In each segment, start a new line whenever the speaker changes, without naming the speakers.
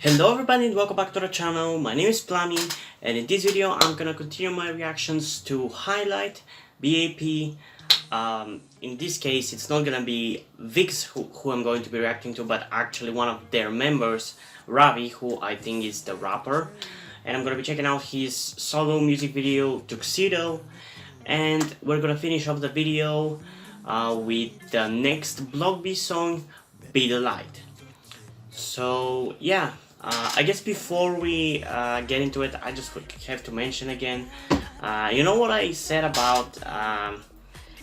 Hello everybody and welcome back to the channel. My name is Plami and in this video I'm gonna continue my reactions to Highlight B.A.P. In this case it's not gonna be Vix who I'm going to be reacting to, but actually one of their members, Ravi, who I think is the rapper. And I'm gonna be checking out his solo music video Tuxedo, and we're gonna finish off the video with the next Block B song, Be the Light. So yeah, I guess before we get into it, I just have to mention again, you know what I said about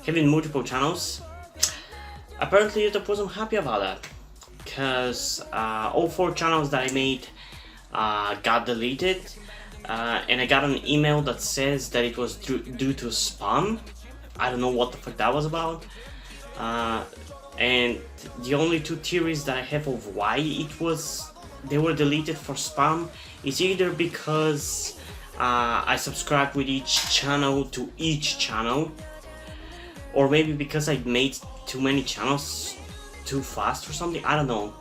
having multiple channels? Apparently YouTube wasn't happy about that, because all 4 channels that I made got deleted, and I got an email that says that it was due to spam. I don't know what the fuck that was about. And the only 2 theories that I have of why they were deleted for spam is either because I subscribed with each channel to each channel, or maybe because I made too many channels too fast or something. I don't know.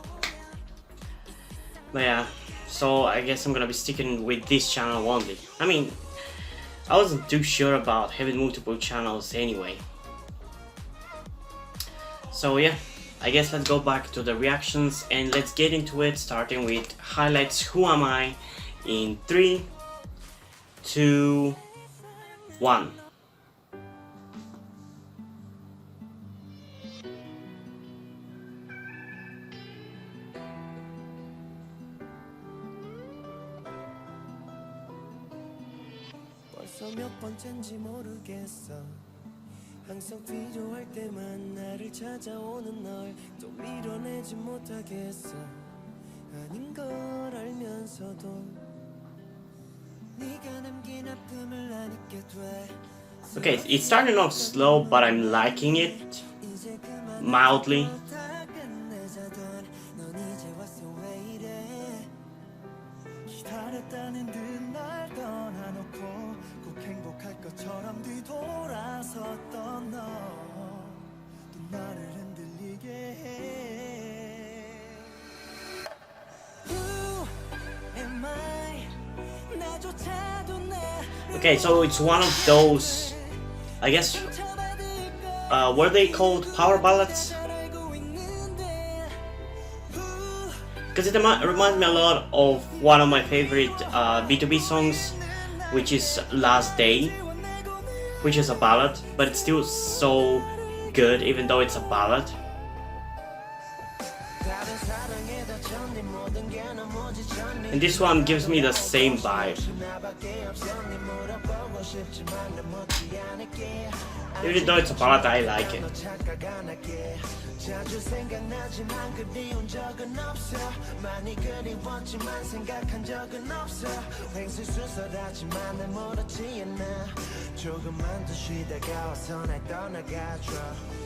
But yeah, so I guess I'm gonna be sticking with this channel only. I mean, I wasn't too sure about having multiple channels anyway. So yeah, I guess let's go back to the reactions and let's get into it, starting with Highlights Who Am I in 3, 2, 1.
벌써 몇 번째인지 모르겠어. 항상 필요할 때만 나를 찾아오는 널 또 밀어내지 못하겠어. 아닌 걸 알면서도 네가 남긴 아픔을 안게 돼.
Okay, it's starting off slow, but I'm liking it mildly.
기다렸다는 듯날 떠나놓고 꼭 행복할 것처럼 뒤돌아섰던 너 또 나를 흔들리게 해. Who am I? 나조차도 나를
Okay, so it's one of those, I guess, were they called power ballads? Because it reminds me a lot of one of my favorite B2B songs, which is Last Day, which is a ballad, but it's still so good even though it's a ballad. And this one gives me the same vibe. Even though it's a ballad, I like it.
자주 생각나지만 그리운 적은 없어. 많이 그리웠지만 생각한 적은 없어. 횡설수설하지만 날 멀었지 않아. 조금만 더 쉬다가 와서 날 떠나가줘.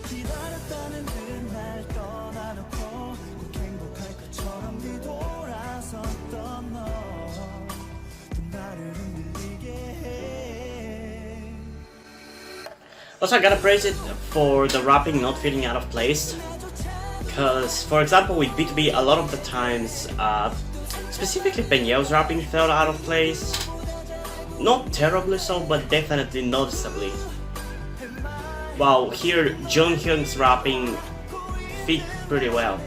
기다렸다는 듯날 떠나놓고 꼭 행복할 것처럼 뒤돌아섰던 너 또 나를 흔들리게 해.
Also, I gotta praise it for the rapping not feeling out of place, because for example with B2B a lot of the times, specifically Peñao's rapping felt out of place. Not terribly so, but definitely noticeably. While here Jonghyun's rapping fit pretty well.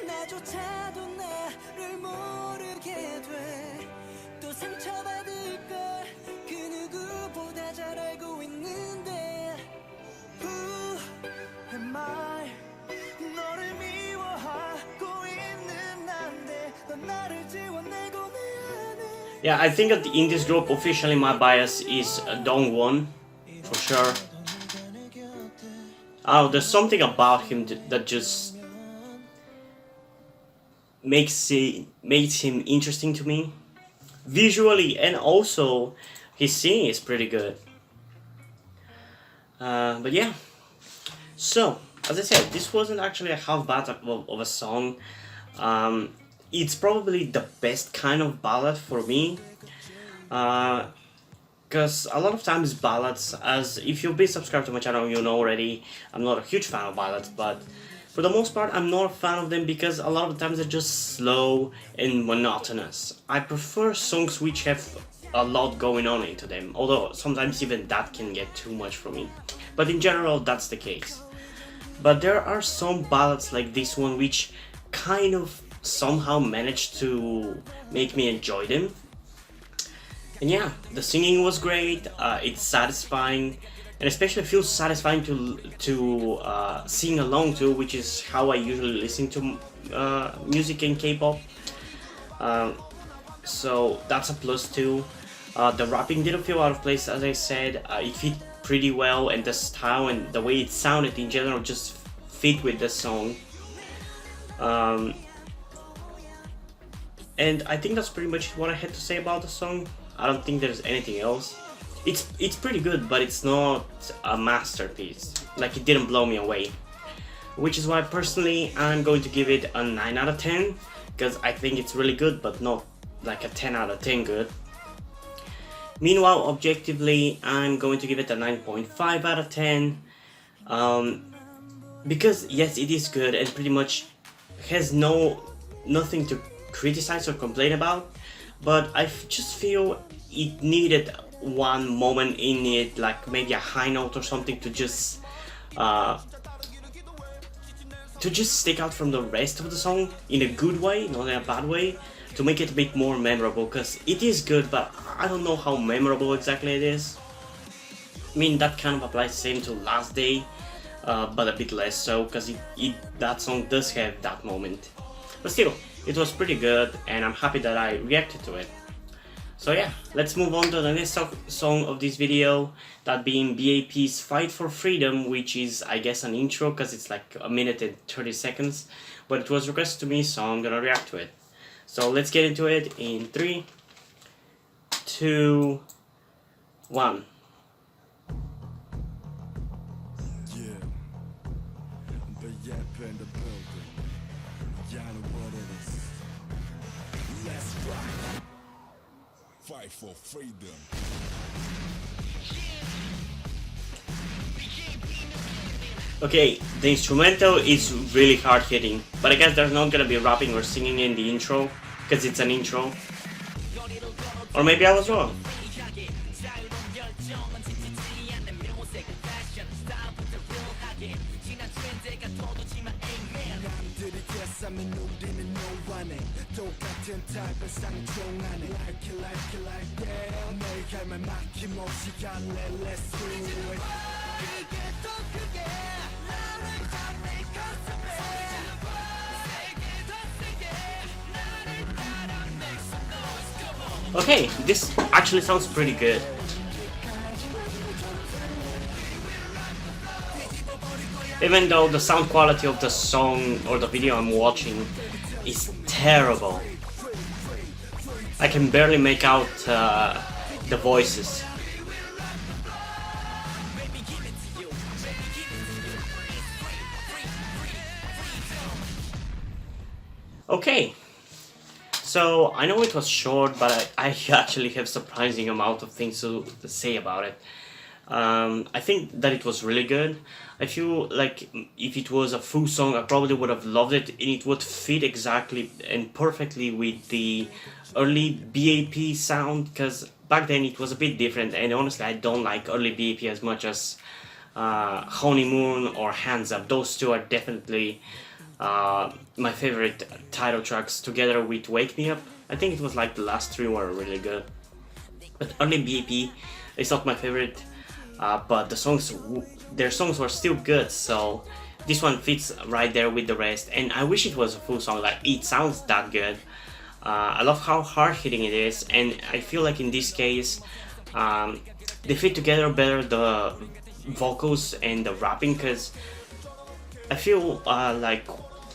나조차도 나를 모르게 돼. 또 상처받을 걸 그 누구보다 잘 알고 있는데. Who am I? 너를 미워하고 있는 난데 넌 나를 지워내고 내 안에.
Yeah, I think that in this group officially my bias is Dongwon, for sure. Oh, there's something about him that just makes him interesting to me, visually, and also his singing is pretty good. But yeah, so as I said, this wasn't actually a half bad of a song. It's probably the best kind of ballad for me. Because a lot of times ballads, as if you've been subscribed to my channel, you know already, I'm not a huge fan of ballads, but for the most part, I'm not a fan of them because a lot of the times they're just slow and monotonous. I prefer songs which have a lot going on into them, although sometimes even that can get too much for me. But in general, that's the case. But there are some ballads like this one which kind of somehow managed to make me enjoy them. And yeah, the singing was great, it's satisfying, and especially feels satisfying to sing along to, which is how I usually listen to music in K-pop. So that's a plus too. The rapping didn't feel out of place, as I said. It fit pretty well, and the style and the way it sounded in general just fit with the song. And I think that's pretty much what I had to say about the song. I don't think there's anything else. It's pretty good, but it's not a masterpiece. Like, it didn't blow me away. Which is why personally I'm going to give it a 9 out of 10, because I think it's really good, but not like a 10 out of 10 good. Meanwhile, objectively, I'm going to give it a 9.5 out of 10. Because yes, it is good and pretty much has nothing to criticize or complain about, but I just feel it needed one moment in it, like maybe a high note or something, to just stick out from the rest of the song in a good way, not in a bad way, to make it a bit more memorable, because it is good, but I don't know how memorable exactly it is. I mean, that kind of applies the same to Last Day, but a bit less so, because that song does have that moment. But still, it was pretty good, and I'm happy that I reacted to it. So yeah, let's move on to the next song of this video, that being B.A.P's Fight for Freedom, which is, I guess, an intro, because it's like a minute and 30 seconds, but it was requested to me, so I'm gonna react to it. So let's get into it in 3, 2, 1.
Yeah, the Yap in the building. You know what it is. Let's rock. Fight for freedom.
Okay, the instrumental is really hard hitting, but I guess there's not gonna be rapping or singing in the intro, because it's an intro. Or maybe I was wrong. Okay, this actually sounds pretty good. Even though the sound quality of the song or the video I'm watching is terrible. I can barely make out the voices. Okay, so I know it was short, but I actually have surprising amount of things to say about it. I think that it was really good. I feel like if it was a full song, I probably would have loved it, and it would fit exactly and perfectly with the early B.A.P sound, because back then it was a bit different, and honestly I don't like early B.A.P as much as Honeymoon or Hands Up. Those two are definitely my favorite title tracks, together with Wake Me Up. I think it was like the last three were really good, but early B.A.P is not my favorite, but their songs were still good, so this one fits right there with the rest, and I wish it was a full song, like it sounds that good. I love how hard-hitting it is, and I feel like in this case they fit together better, the vocals and the rapping, because I feel like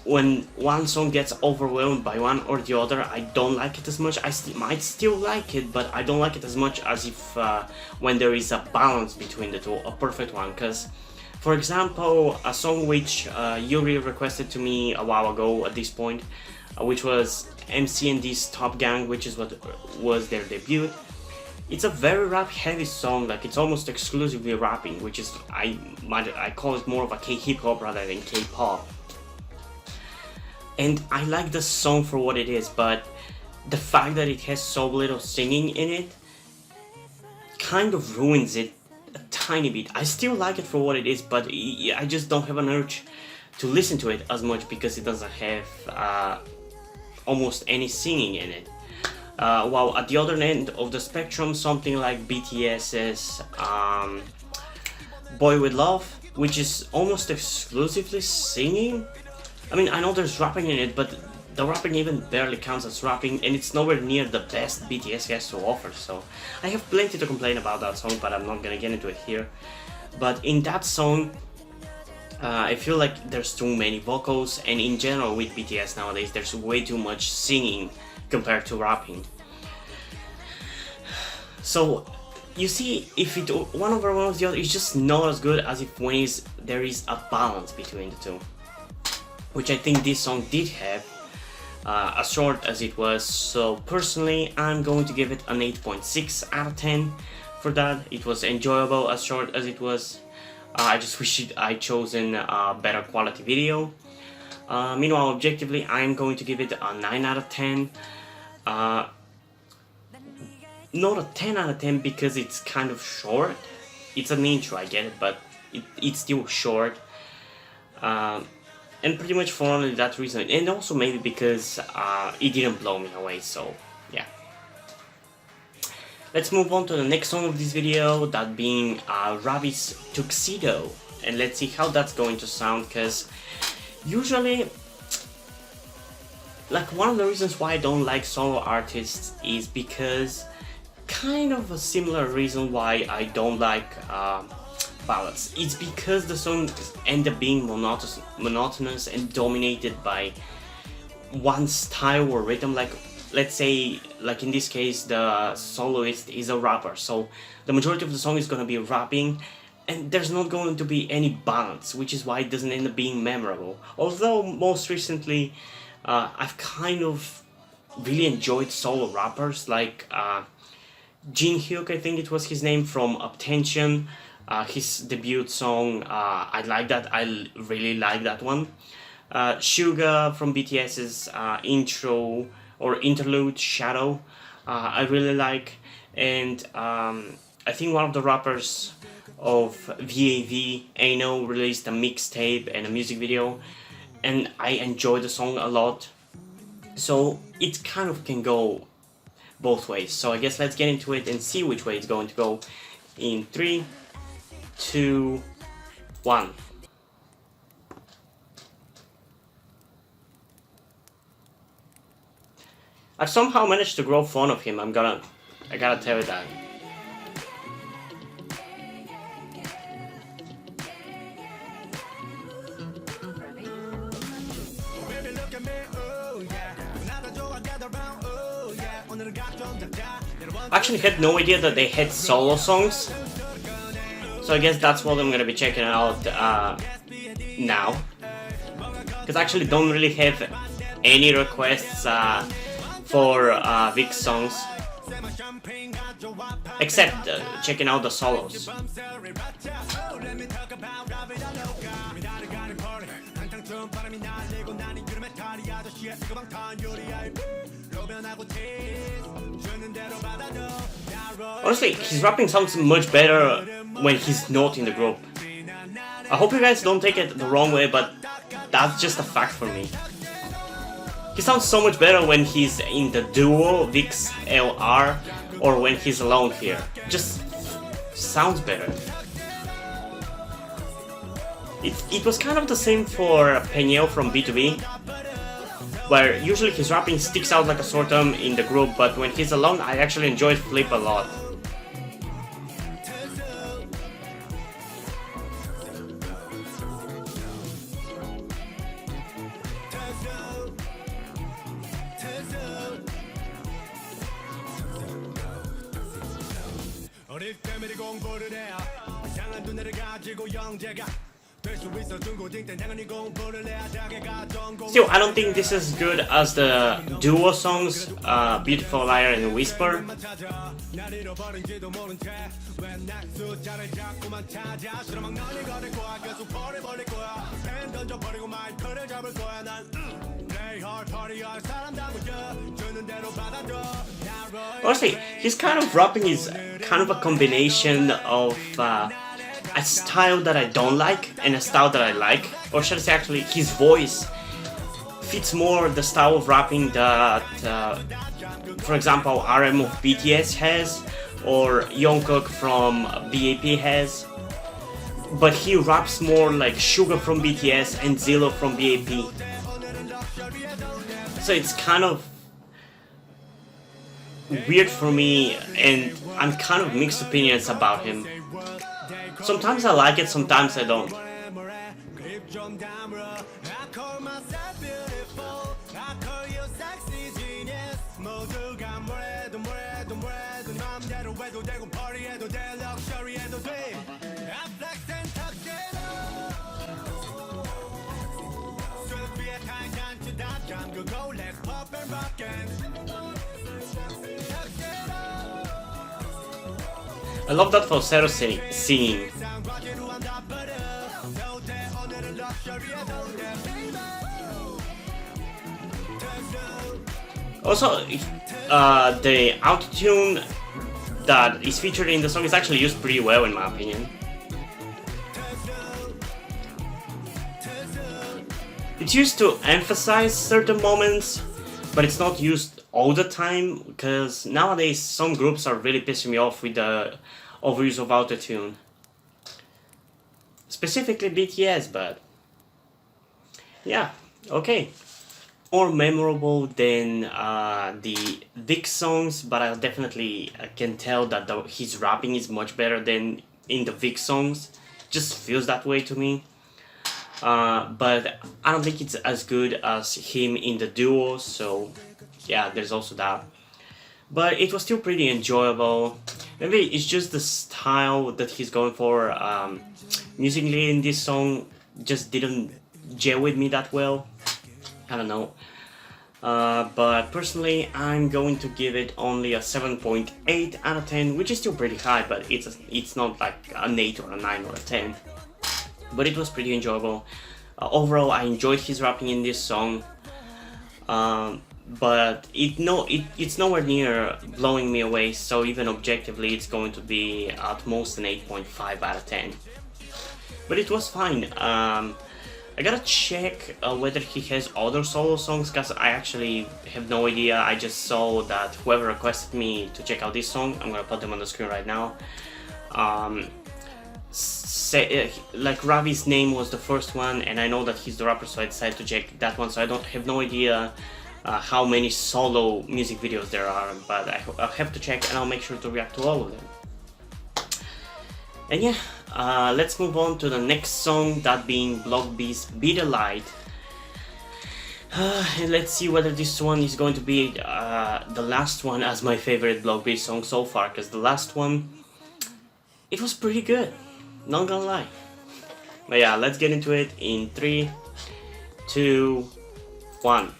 when one song gets overwhelmed by one or the other, I don't like it as much. I might still like it, but I don't like it as much as if when there is a balance between the two, a perfect one. Because, for example, a song which Yuri requested to me a while ago at this point, which was MC&D's Top Gang, which is what was their debut. It's a very rap-heavy song, like it's almost exclusively rapping, which is I call it more of a K-hip hop rather than K-pop. And I like the song for what it is, but the fact that it has so little singing in it kind of ruins it a tiny bit. I still like it for what it is, but I just don't have an urge to listen to it as much because it doesn't have almost any singing in it. While at the other end of the spectrum, something like BTS's Boy With Love, which is almost exclusively singing. I mean, I know there's rapping in it, but the rapping even barely counts as rapping, and it's nowhere near the best BTS has to offer, so I have plenty to complain about that song, but I'm not gonna get into it here. But in that song, I feel like there's too many vocals, and in general with BTS nowadays, there's way too much singing compared to rapping. So, you see, if it one overwhelms the other, it's just not as good as if when there is a balance between the two. Which I think this song did have, as short as it was. So personally, I'm going to give it an 8.6 out of 10 for that. It was enjoyable as short as it was. I just wish I'd chosen a better quality video. Meanwhile, objectively, I'm going to give it a 9 out of 10. Not a 10 out of 10 because it's kind of short. It's an intro, I get it, but it's still short. And pretty much for only that reason, and also maybe because it didn't blow me away, so yeah. Let's move on to the next song of this video, that being Ravi's Tuxedo, and let's see how that's going to sound, because usually, like, one of the reasons why I don't like solo artists is because kind of a similar reason why I don't like ballads. It's because the songs end up being monotonous and dominated by one style or rhythm. Like, let's say, like in this case, the soloist is a rapper, so the majority of the song is gonna be rapping, and there's not going to be any balance, which is why it doesn't end up being memorable. Although most recently, I've kind of really enjoyed solo rappers like Jin Hyuk, I think it was his name, from Uptension. His debut song, I like that. I really like that one. Suga from BTS's intro or interlude, Shadow, I really like. And I think one of the rappers of V.A.V, Ano, released a mixtape and a music video, and I enjoy the song a lot. So it kind of can go both ways. So I guess let's get into it and see which way it's going to go in 3, 2, 1. I somehow managed to grow fond of him. I gotta tell you that. I actually had no idea that they had solo songs, so I guess that's what I'm gonna be checking out now, because I actually don't really have any requests for Vic's songs, except checking out the solos. Honestly, his rapping sounds much better when he's not in the group. I hope you guys don't take it the wrong way, but that's just a fact for me. He sounds so much better when he's in the duo, Vix LR, or when he's alone here. Just sounds better. It was kind of the same for Peniel from B2B, where usually his rapping sticks out like a sore thumb in the group, but when he's alone, I actually enjoyed Flip a lot. Still, I don't think this is as good as the duo songs, Beautiful Liar and Whisper. Honestly, his kind of rapping is kind of a combination of a style that I don't like and a style that I like, or should I say actually his voice fits more the style of rapping that for example RM of BTS has or Jungkook from B.A.P has, but he raps more like Suga from BTS and Zillow from B.A.P, so it's kind of weird for me and I'm kind of mixed opinions about him. Sometimes I like it, sometimes I don't. I love that falsetto singing. Also, the autotune that is featured in the song is actually used pretty well in my opinion. It's used to emphasize certain moments, but it's not used all the time, because nowadays some groups are really pissing me off with the overuse of autotune. Specifically BTS, but yeah, okay. More memorable than the Vic songs, but I definitely can tell that his rapping is much better than in the Vic songs. Just feels that way to me. But I don't think it's as good as him in the duo, so yeah, there's also that. But it was still pretty enjoyable. Maybe it's just the style that he's going for musically in this song just didn't gel with me that well. I don't know. But personally, I'm going to give it only a 7.8 out of 10, which is still pretty high, but it's not like an 8 or a 9 or a 10. But it was pretty enjoyable. Overall, I enjoyed his rapping in this song. But it's nowhere near blowing me away, so even objectively it's going to be at most an 8.5 out of 10. But it was fine. I gotta check whether he has other solo songs, because I actually have no idea. I just saw that whoever requested me to check out this song, I'm gonna put them on the screen right now. Like Ravi's Name was the first one, and I know that he's the rapper, so I decided to check that one. So I have no idea how many solo music videos there are, but I'll have to check and I'll make sure to react to all of them. And yeah, let's move on to the next song, that being Block B's Be the Light. And let's see whether this one is going to be the last one as my favorite Block B song so far, because the last one, it was pretty good, not gonna lie. But yeah, let's get into it in 3, 2, 1.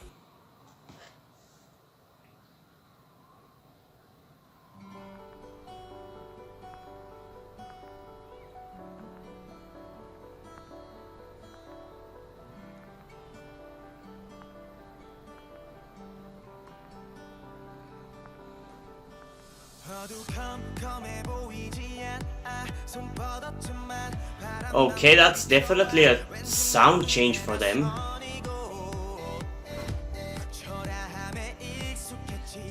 Okay, that's definitely a sound change for them.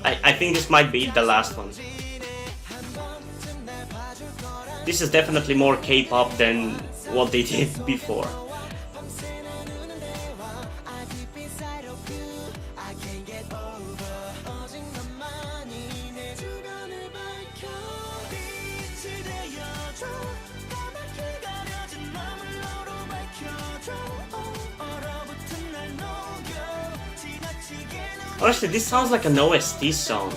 I think this might be the last one. This is definitely more K-pop than what they did before. Honestly, this sounds like an OST song.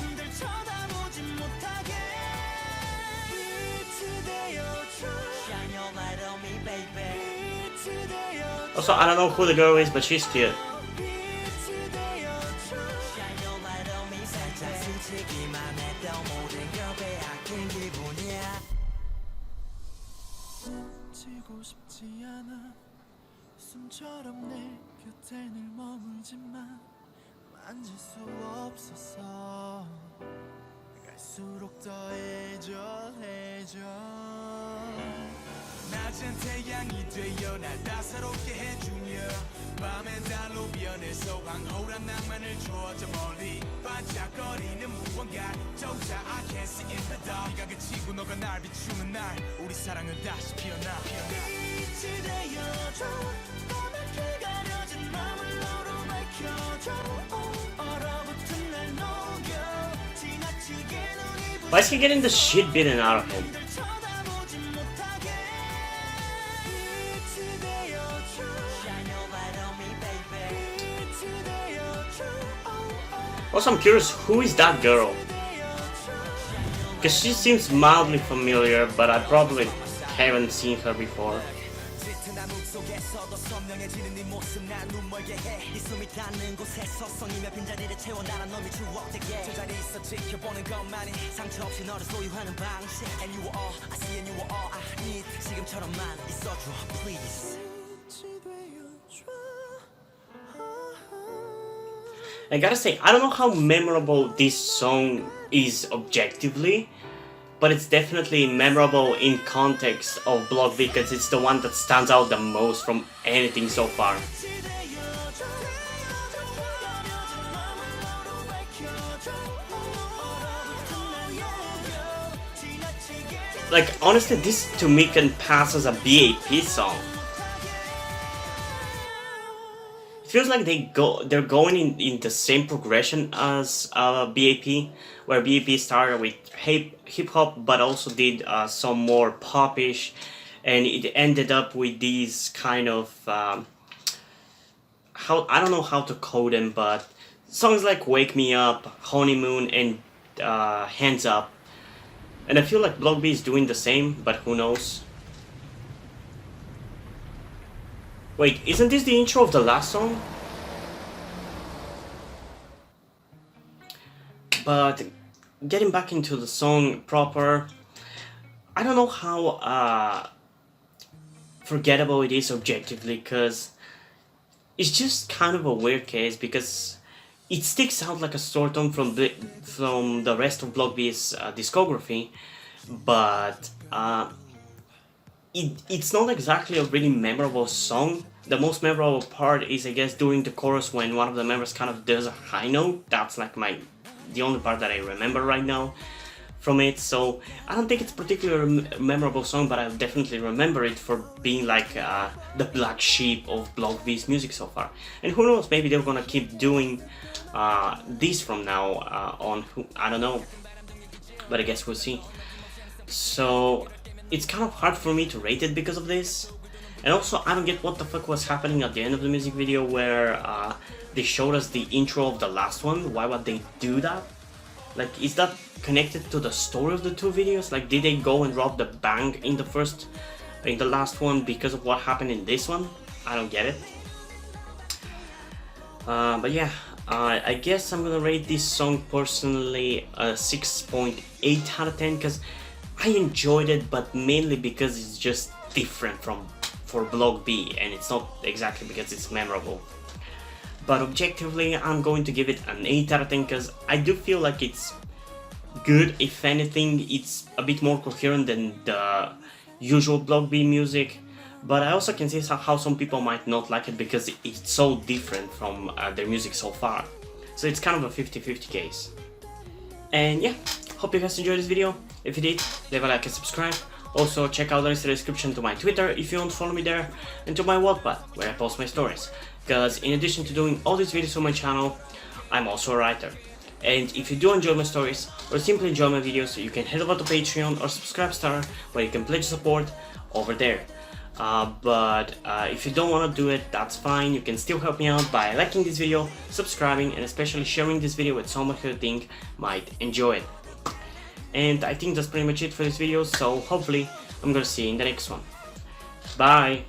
Also, I don't know who the girl is, but she's cute.
빛이 되어줘 Shine your light on me 살짝 스치기만 해도 모든 걸 빼앗긴 기분이야 지고 싶지 않아 숨처럼 내 곁에 늘 머물지만 만질 수 없어서 갈수록 더해져 낮은 태양이 되어 날 따사롭게 해주며 밤엔 달로 변해서 황홀한 낭만을 줘 저 멀리 반짝거리는 무언가 조차 I can't see in the dark 네가 그치고 너가 날 비추는 날 우리 사랑은 다시 피어나 빛이 되어줘 까맣게 가려진 맘을 너로 밝혀줘 얼어붙은 날 녹여 지나치게 눈이
Why is he getting the shit beaten out of him?
쳐다보지 못하게 빛이 되어줘 Shine your light on me baby 빛이 되어줘
Also, I'm curious, who is that girl? Because she seems mildly familiar, but I probably haven't seen her before.
짙은 암흑 속에서도 선명해지는 네 모습 난 눈멀게 해이 숨이 닿는 곳에서 성이며 빈자리를 채워 나란 놈이 추억되게 제자리에서 지켜보는 것만이 상처 없이 너를 소유하는 방식 And you are all I see and you are all I need 지금처럼만 있어줘 please
I gotta say, I don't know how memorable this song is objectively, but it's definitely memorable in context of Block B because it's the one that stands out the most from anything so far. Like, honestly, this to me can pass as a B.A.P song. It feels like they're going in the same progression as B.A.P, where B.A.P started with hip hop, but also did some more popish, and it ended up with these kind of I don't know how to code them, but songs like "Wake Me Up," "Honeymoon," and "Hands Up." And I feel like Block B is doing the same, but who knows? Wait, isn't this the intro of the last song? But getting back into the song proper, I don't know how forgettable it is objectively, because it's just kind of a weird case, because it sticks out like a sore thumb from the rest of Block B's discography, but it's not exactly a really memorable song. The most memorable part is, I guess, during the chorus when one of the members kind of does a high note. That's like the only part that I remember right now from it. So I don't think it's a particularly memorable song, but I definitely remember it for being like the black sheep of Block B's music so far. And who knows, maybe they're gonna keep doing this from now on. I don't know, but I guess we'll see. So it's kind of hard for me to rate it because of this. And also, I don't get what the fuck was happening at the end of the music video where they showed us the intro of the last one. Why would they do that? Like, is that connected to the story of the two videos? Like, did they go and rob the bank in the last one because of what happened in this one? I don't get it. But yeah, I guess I'm gonna rate this song personally a 6.8 out of 10 because I enjoyed it, but mainly because it's just different for Block B, and it's not exactly because it's memorable. But objectively, I'm going to give it an 8 out of 10 because I do feel like it's good. If anything, it's a bit more coherent than the usual Block B music. But I also can see how some people might not like it because it's so different from their music so far. So it's kind of a 50-50 case. And yeah, hope you guys enjoyed this video. If you did, leave a like and subscribe. Also, check out the links in the description to my Twitter if you want to follow me there, and to my Wattpad where I post my stories. Because in addition to doing all these videos on my channel, I'm also a writer. And if you do enjoy my stories, or simply enjoy my videos, you can head over to Patreon or Subscribestar, where you can pledge support over there. But if you don't want to do it, that's fine. You can still help me out by liking this video, subscribing, and especially sharing this video with someone who you think might enjoy it. And I think that's pretty much it for this video, so hopefully I'm gonna see you in the next one. Bye!